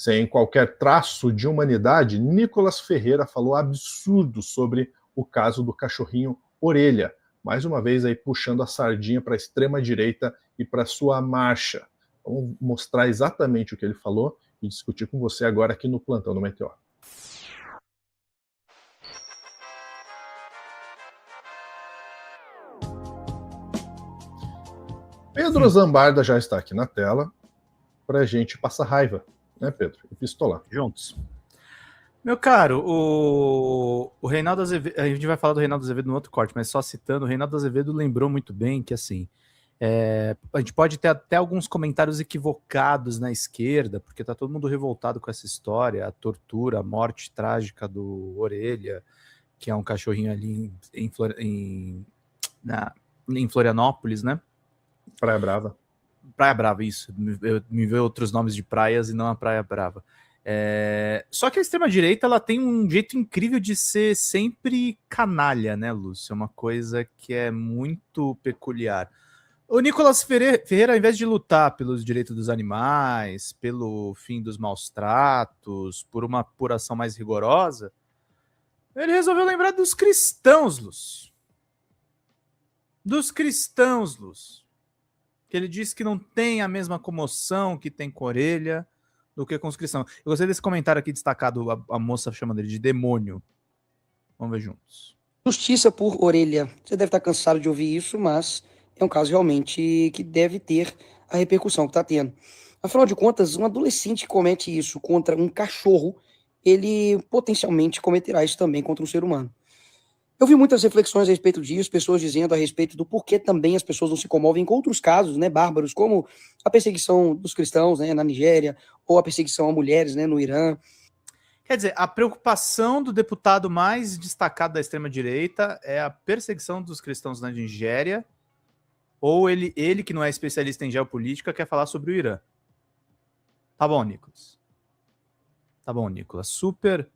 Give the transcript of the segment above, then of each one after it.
Sem qualquer traço de humanidade, Nicolas Ferreira falou absurdos sobre o caso do cachorrinho Orelha, mais uma vez aí puxando a sardinha para a extrema-direita e para sua marcha. Vamos mostrar exatamente o que ele falou e discutir com você agora aqui no Plantão do Meteoro. Pedro Zambarda já está aqui na tela para a gente passar raiva, né, Pedro? E pistolar. Juntos. Meu caro, o Reinaldo Azevedo, a gente vai falar do Reinaldo Azevedo no outro corte, mas só citando, o Reinaldo Azevedo lembrou muito bem que, assim, a gente pode ter até alguns comentários equivocados na esquerda, porque tá todo mundo revoltado com essa história, a tortura, a morte trágica do Orelha, que é um cachorrinho ali em Florianópolis, né? Praia Brava. Praia Brava, isso. Me veio outros nomes de praias e não a Praia Brava. Só que a extrema-direita ela tem um jeito incrível de ser sempre canalha, né, Lúcio? É uma coisa que é muito peculiar. O Nicolas Ferreira, ao invés de lutar pelos direitos dos animais, pelo fim dos maus tratos, por uma apuração mais rigorosa, ele resolveu lembrar dos cristãos, Lúcio. Dos cristãos, Lúcio. Que ele disse que não tem a mesma comoção que tem com a Orelha do que com os cristãos. Eu gostei desse comentário aqui destacado, a moça chama dele de demônio. Vamos ver juntos. Justiça por Orelha. Você deve estar cansado de ouvir isso, mas é um caso realmente que deve ter a repercussão que está tendo. Afinal de contas, um adolescente que comete isso contra um cachorro, ele potencialmente cometerá isso também contra um ser humano. Eu vi muitas reflexões a respeito disso, pessoas dizendo a respeito do porquê também as pessoas não se comovem com outros casos, né, bárbaros, como a perseguição dos cristãos, né, na Nigéria, ou a perseguição a mulheres, né, no Irã. Quer dizer, a preocupação do deputado mais destacado da extrema-direita é a perseguição dos cristãos na Nigéria, ou ele que não é especialista em geopolítica, quer falar sobre o Irã. Tá bom, Nicolas. Tá bom, Nicolas. Super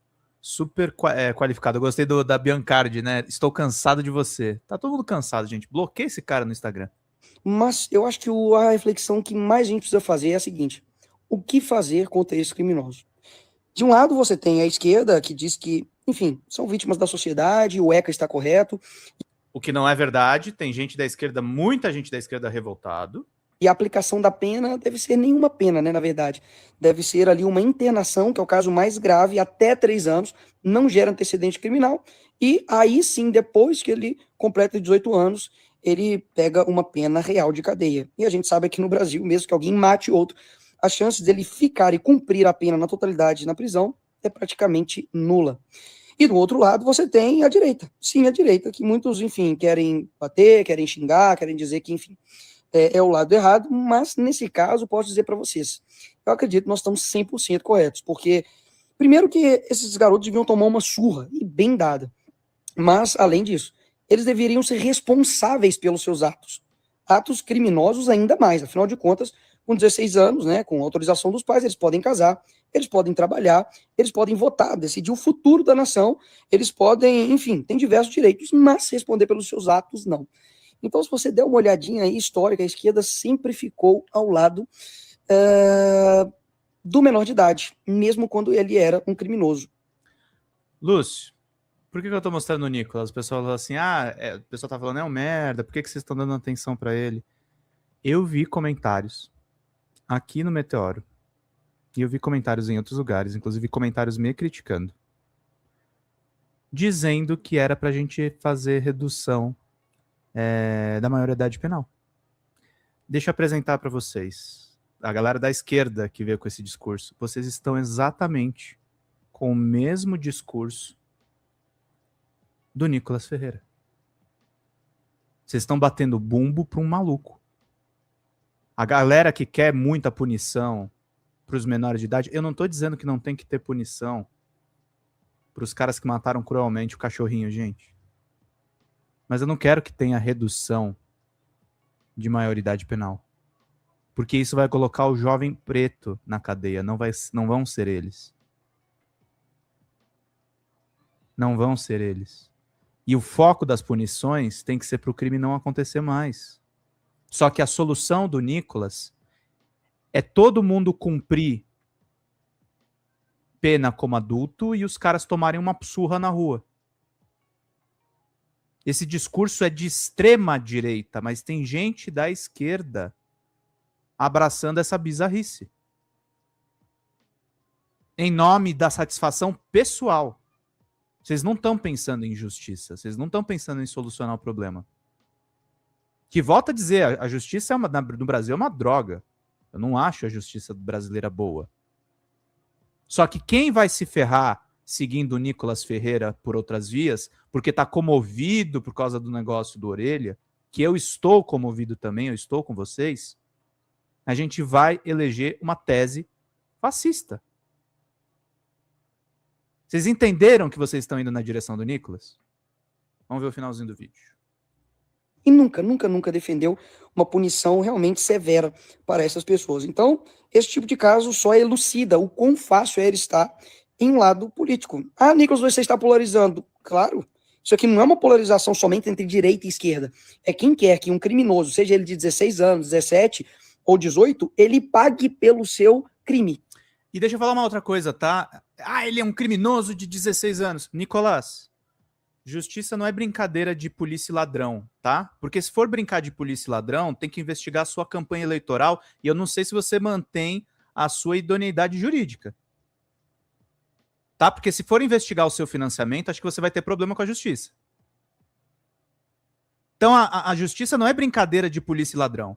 qualificado. Eu gostei da Biancardi, né? Estou cansado de você. Tá todo mundo cansado, gente. Bloqueia esse cara no Instagram. Mas eu acho que a reflexão que mais a gente precisa fazer é a seguinte: o que fazer contra esses criminosos? De um lado, você tem a esquerda, que diz que, enfim, são vítimas da sociedade, o ECA está correto. O que não é verdade, tem gente da esquerda, muita gente da esquerda revoltado. E a aplicação da pena deve ser nenhuma pena, né, na verdade. Deve ser ali uma internação, que é o caso mais grave, até 3 anos, não gera antecedente criminal, e aí sim, depois que ele completa 18 anos, ele pega uma pena real de cadeia. E a gente sabe aqui no Brasil, mesmo que alguém mate outro, a chance dele ficar e cumprir a pena na totalidade na prisão é praticamente nula. E do outro lado você tem a direita. Sim, a direita, que muitos, enfim, querem bater, querem xingar, querem dizer que, enfim, é o lado errado, mas nesse caso posso dizer para vocês, eu acredito que nós estamos 100% corretos, porque primeiro que esses garotos deviam tomar uma surra, e bem dada, mas além disso, eles deveriam ser responsáveis pelos seus atos criminosos ainda mais, afinal de contas, com 16 anos, né, com autorização dos pais, eles podem casar, eles podem trabalhar, eles podem votar, decidir o futuro da nação, eles podem, enfim, tem diversos direitos, mas responder pelos seus atos, não. Então, se você der uma olhadinha aí histórica, a esquerda sempre ficou ao lado do menor de idade, mesmo quando ele era um criminoso. Lúcio, por que eu tô mostrando o Nicolas? O pessoal fala assim, o pessoal tá falando, é um merda, por que vocês estão dando atenção pra ele? Eu vi comentários aqui no Meteoro, e eu vi comentários em outros lugares, inclusive comentários me criticando, dizendo que era pra gente fazer redução da maioridade penal. Deixa eu apresentar para vocês, a galera da esquerda que veio com esse discurso, vocês estão exatamente com o mesmo discurso do Nicolas Ferreira. Vocês estão batendo bumbo para um maluco. A galera que quer muita punição para os menores de idade, eu não estou dizendo que não tem que ter punição para os caras que mataram cruelmente o cachorrinho, gente. Mas eu não quero que tenha redução de maioridade penal. Porque isso vai colocar o jovem preto na cadeia. Não vão ser eles. Não vão ser eles. E o foco das punições tem que ser para o crime não acontecer mais. Só que a solução do Nicolas é todo mundo cumprir pena como adulto e os caras tomarem uma surra na rua. Esse discurso é de extrema direita, mas tem gente da esquerda abraçando essa bizarrice. Em nome da satisfação pessoal. Vocês não estão pensando em justiça, vocês não estão pensando em solucionar o problema. Que volta a dizer, a justiça no Brasil é uma droga. Eu não acho a justiça brasileira boa. Só que quem vai se ferrar seguindo o Nicolas Ferreira por outras vias, porque está comovido por causa do negócio do Orelha, que eu estou comovido também, eu estou com vocês, a gente vai eleger uma tese fascista. Vocês entenderam que vocês estão indo na direção do Nicolas? Vamos ver o finalzinho do vídeo. E nunca defendeu uma punição realmente severa para essas pessoas. Então, esse tipo de caso só elucida o quão fácil é ele estar em um lado político. Ah, Nicolas, você está polarizando. Claro, isso aqui não é uma polarização somente entre direita e esquerda. É quem quer que um criminoso, seja ele de 16 anos, 17 ou 18, ele pague pelo seu crime. E deixa eu falar uma outra coisa, tá? Ah, ele é um criminoso de 16 anos. Nicolás, justiça não é brincadeira de polícia e ladrão, tá? Porque se for brincar de polícia e ladrão, tem que investigar a sua campanha eleitoral e eu não sei se você mantém a sua idoneidade jurídica. Tá? Porque se for investigar o seu financiamento, acho que você vai ter problema com a justiça. Então a justiça não é brincadeira de polícia e ladrão.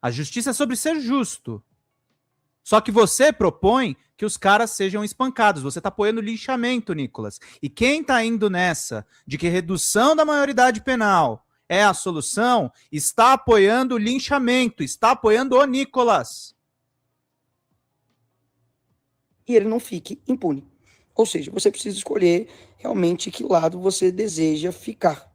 A justiça é sobre ser justo. Só que você propõe que os caras sejam espancados. Você está apoiando linchamento, Nicolas. E quem está indo nessa de que redução da maioridade penal é a solução, está apoiando o linchamento, está apoiando o Nicolas. E ele não fique impune. Ou seja, você precisa escolher realmente que lado você deseja ficar.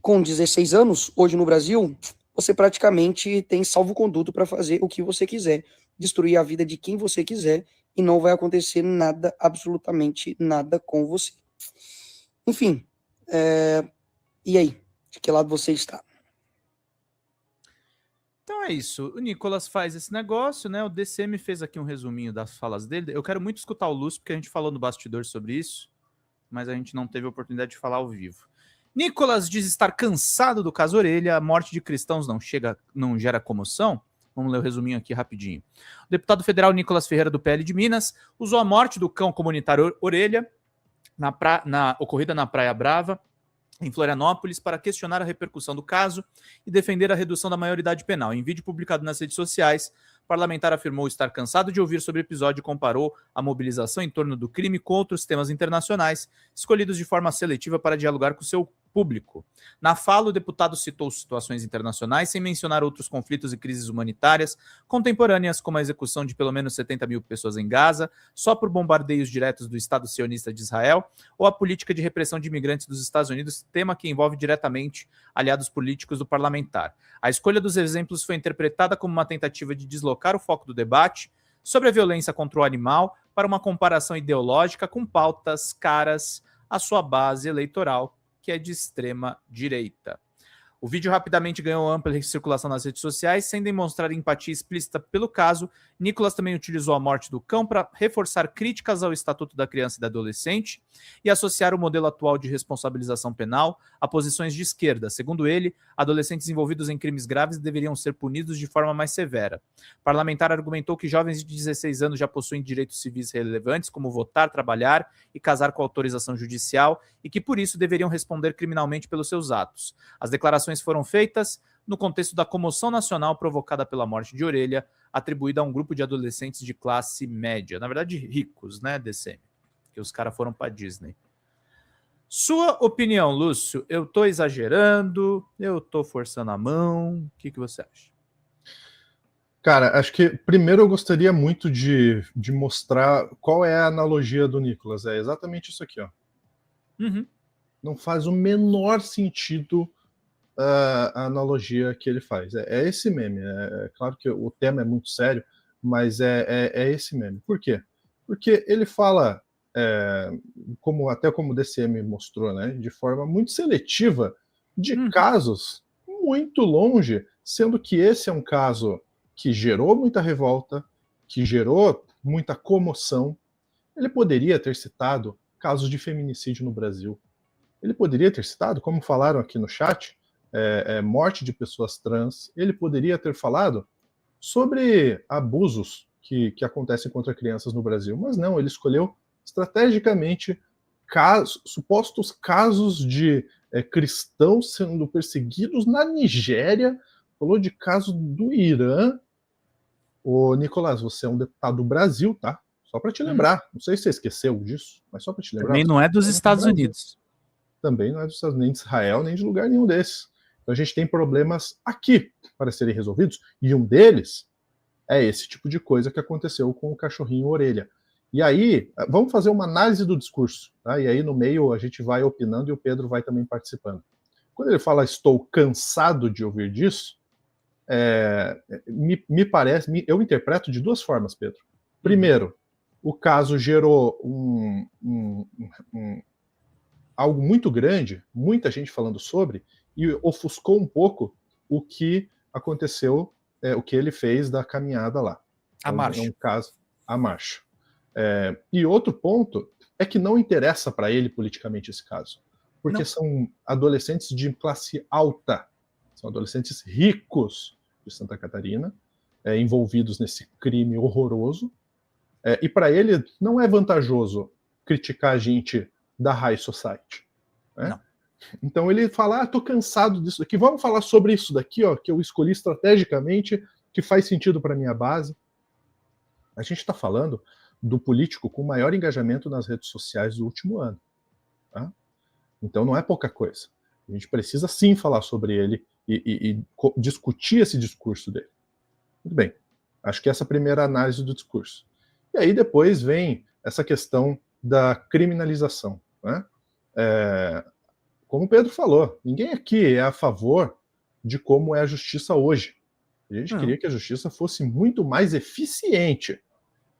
Com 16 anos, hoje no Brasil, você praticamente tem salvo-conduto para fazer o que você quiser, destruir a vida de quem você quiser, e não vai acontecer nada, absolutamente nada com você. Enfim, e aí? De que lado você está? Então é isso. O Nicolas faz esse negócio, né? O DCM fez aqui um resuminho das falas dele. Eu quero muito escutar o Lúcio, porque a gente falou no bastidor sobre isso, mas a gente não teve a oportunidade de falar ao vivo. Nicolas diz estar cansado do caso Orelha, a morte de cristãos não gera comoção. Vamos ler o resuminho aqui rapidinho. O deputado federal Nicolas Ferreira, do PL de Minas, usou a morte do cão comunitário Orelha, ocorrida na Praia Brava, em Florianópolis, para questionar a repercussão do caso e defender a redução da maioridade penal. Em vídeo publicado nas redes sociais, o parlamentar afirmou estar cansado de ouvir sobre o episódio e comparou a mobilização em torno do crime com outros temas internacionais, escolhidos de forma seletiva para dialogar com seu público. Na fala, o deputado citou situações internacionais, sem mencionar outros conflitos e crises humanitárias contemporâneas, como a execução de pelo menos 70 mil pessoas em Gaza, só por bombardeios diretos do Estado sionista de Israel, ou a política de repressão de imigrantes dos Estados Unidos, tema que envolve diretamente aliados políticos do parlamentar. A escolha dos exemplos foi interpretada como uma tentativa de deslocar o foco do debate sobre a violência contra o animal para uma comparação ideológica com pautas caras à sua base eleitoral, que é de extrema direita. O vídeo rapidamente ganhou ampla circulação nas redes sociais, sem demonstrar empatia explícita pelo caso. Nicolas também utilizou a morte do cão para reforçar críticas ao Estatuto da Criança e do Adolescente e associar o modelo atual de responsabilização penal a posições de esquerda. Segundo ele, adolescentes envolvidos em crimes graves deveriam ser punidos de forma mais severa. O parlamentar argumentou que jovens de 16 anos já possuem direitos civis relevantes, como votar, trabalhar e casar com autorização judicial, e que por isso deveriam responder criminalmente pelos seus atos. As declarações foram feitas no contexto da comoção nacional provocada pela morte de Orelha, atribuída a um grupo de adolescentes de classe média, na verdade ricos, né, DCM, que os caras foram para Disney. Sua opinião, Lúcio? Eu tô exagerando? Eu tô forçando a mão? O que você acha? Cara, acho que primeiro eu gostaria muito de mostrar qual é a analogia do Nicolas. É exatamente isso aqui, ó. Uhum. Não faz o menor sentido a analogia que ele faz. É esse meme. É claro que o tema é muito sério, mas é esse meme. Por quê? Porque ele fala, até como o DCM mostrou, né, de forma muito seletiva, de casos muito longe, sendo que esse é um caso que gerou muita revolta, que gerou muita comoção. Ele poderia ter citado casos de feminicídio no Brasil. Ele poderia ter citado, como falaram aqui no chat, morte de pessoas trans. Ele poderia ter falado sobre abusos que acontecem contra crianças no Brasil, mas não, ele escolheu estrategicamente supostos casos de cristãos sendo perseguidos na Nigéria, falou de caso do Irã. Ô, Nicolás, você é um deputado do Brasil, tá? Só para te lembrar. Não sei se você esqueceu disso, mas só para te lembrar. Também não é dos Estados Unidos. Também não é dos Estados Unidos, nem de Israel, nem de lugar nenhum desses. Então a gente tem problemas aqui para serem resolvidos, e um deles é esse tipo de coisa que aconteceu com o cachorrinho orelha. E aí, vamos fazer uma análise do discurso, tá? E aí no meio a gente vai opinando e o Pedro vai também participando. Quando ele fala estou cansado de ouvir disso, me parece, eu interpreto de duas formas, Pedro. Primeiro, o caso gerou algo muito grande, muita gente falando sobre, e ofuscou um pouco o que aconteceu, o que ele fez da caminhada lá. A marcha. É um caso, a marcha. E outro ponto é que não interessa para ele politicamente esse caso, porque não. São adolescentes de classe alta, são adolescentes ricos de Santa Catarina, envolvidos nesse crime horroroso, e para ele não é vantajoso criticar a gente da High Society. Né? Então ele fala, tô cansado disso aqui, vamos falar sobre isso daqui, ó, que eu escolhi estrategicamente, que faz sentido para minha base. A gente está falando do político com maior engajamento nas redes sociais do último ano. Tá? Então não é pouca coisa. A gente precisa sim falar sobre ele e discutir esse discurso dele. Muito bem. Acho que essa é a primeira análise do discurso. E aí depois vem essa questão da criminalização. Né? Como o Pedro falou, ninguém aqui é a favor de como é a justiça hoje. A gente queria que a justiça fosse muito mais eficiente.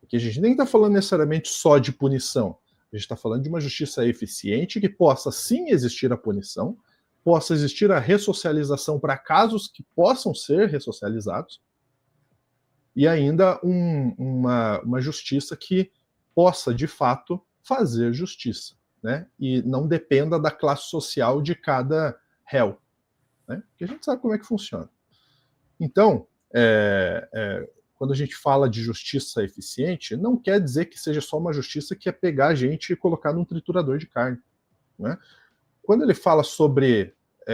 Porque a gente nem está falando necessariamente só de punição. A gente está falando de uma justiça eficiente que possa sim existir a punição, possa existir a ressocialização para casos que possam ser ressocializados, e ainda uma justiça que possa, de fato, fazer justiça, né? E não dependa da classe social de cada réu, né? Porque a gente sabe como é que funciona. Então, quando a gente fala de justiça eficiente, não quer dizer que seja só uma justiça que é pegar a gente e colocar num triturador de carne. Né? Quando ele fala sobre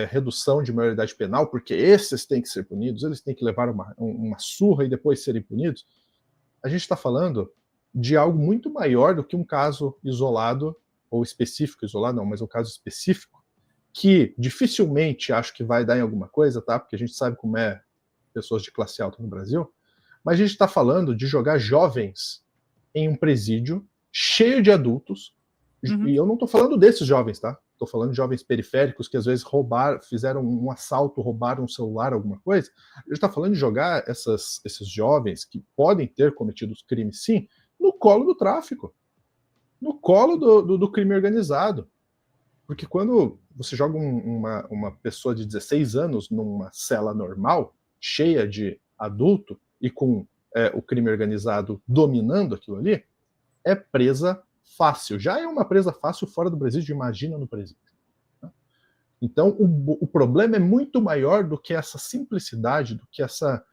redução de maioridade penal, porque esses têm que ser punidos, eles têm que levar uma surra e depois serem punidos, a gente está falando de algo muito maior do que um caso isolado, ou específico, isolado não, mas um caso específico, que dificilmente acho que vai dar em alguma coisa, tá? Porque a gente sabe como é pessoas de classe alta no Brasil, mas a gente está falando de jogar jovens em um presídio cheio de adultos, e eu não estou falando desses jovens, tá? Estou falando de jovens periféricos que às vezes fizeram um assalto, roubaram um celular, alguma coisa. A gente está falando de jogar esses jovens que podem ter cometido os crimes, sim, no colo do tráfico, no colo do crime organizado. Porque quando você joga uma pessoa de 16 anos numa cela normal, cheia de adulto, e com o crime organizado dominando aquilo ali, é presa fácil. Já é uma presa fácil fora do presídio, imagina no presídio. Né? Então, o problema é muito maior do que essa simplicidade, do que essa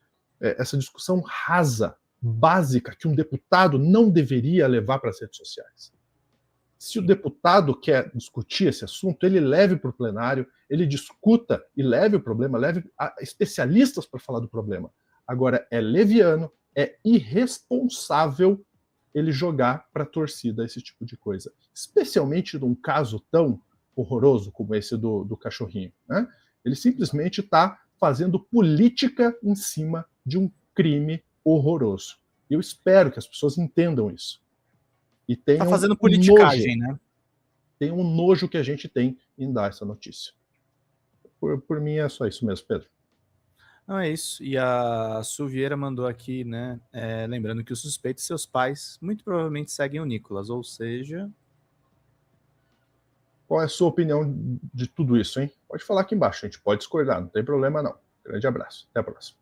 discussão rasa, básica, que um deputado não deveria levar para as redes sociais. Se o deputado quer discutir esse assunto, ele leve para o plenário, ele discuta e leve o problema, leve especialistas para falar do problema. Agora, é leviano, é irresponsável ele jogar para a torcida esse tipo de coisa. Especialmente num caso tão horroroso como esse do cachorrinho. Né? Ele simplesmente está fazendo política em cima de um crime horroroso. E eu espero que as pessoas entendam isso. E tenham tá fazendo politicagem, nojo, né? Tem um nojo que a gente tem em dar essa notícia. Por mim é só isso mesmo, Pedro. Não, é isso. E a Su Vieira mandou aqui, né? Lembrando que os suspeitos, seus pais, muito provavelmente seguem o Nicolas, ou seja... Qual é a sua opinião de tudo isso, hein? Pode falar aqui embaixo, a gente pode discordar, não tem problema não. Grande abraço, até a próxima.